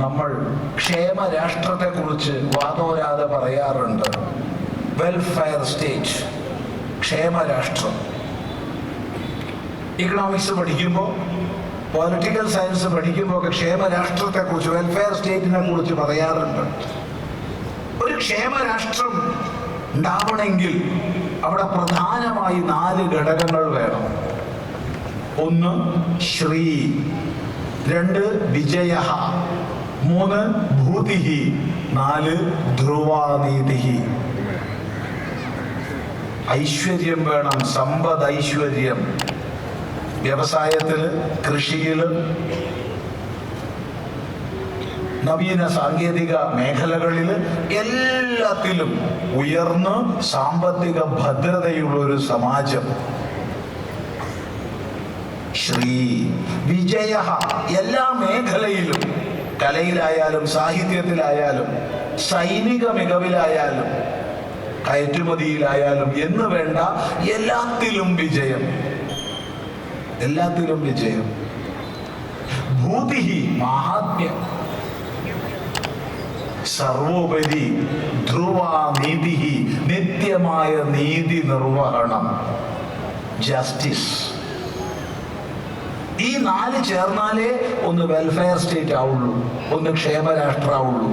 നമ്മൾ ക്ഷേമരാഷ്ട്രത്തെക്കുറിച്ച് വാദോരാതെ പറയാറുണ്ട്. വെൽഫെയർ സ്റ്റേറ്റ്, ക്ഷേമരാഷ്ട്രം. ഇക്കണോമിക്സ് പഠിക്കുമ്പോൾ, പൊളിറ്റിക്കൽ സയൻസ് പഠിക്കുമ്പോൾ ഒക്കെ ക്ഷേമരാഷ്ട്രത്തെക്കുറിച്ച്, വെൽഫെയർ സ്റ്റേറ്റിനെ കുറിച്ച് പറയാറുണ്ട്. ഒരു ക്ഷേമരാഷ്ട്രം ഉണ്ടാവണമെങ്കിൽ അവിടെ പ്രധാനമായി 4 ഘടകങ്ങൾ വേണം. 1 ശ്രീ, 2 വിജയ, 3 ഭൂതി, 4 ധ്രുവാനീതി. ഐശ്വര്യം വേണം, സമ്പദ് ഐശ്വര്യം. വ്യവസായത്തില്, കൃഷിയില്, നവീന സാങ്കേതിക മേഖലകളിൽ എല്ലാത്തിലും ഉയർന്ന് സാമ്പത്തിക ഭദ്രതയുള്ള ഒരു സമാജം. ശ്രീ വിജയ, എല്ലാ മേഖലയിലും, കലയിലായാലും സാഹിത്യത്തിലായാലും സൈനിക മികവിലായാലും കയറ്റുമതിയിലായാലും എന്ന് വേണ്ട എല്ലാത്തിലും വിജയം, എല്ലാത്തിലും വിജയം. ഭൂതി, മഹാത്മ്യം. സർവോപരി ധ്രുവാനീതി, നിത്യമായ നീതി നിർവഹണം, ജസ്റ്റിസ്. ഈ 4 ചേർന്നാലേ ഒന്ന് വെൽഫെയർ സ്റ്റേറ്റ് ആവുള്ളൂ, ഒന്ന് ക്ഷേമരാഷ്ട്രമാവുള്ളൂ.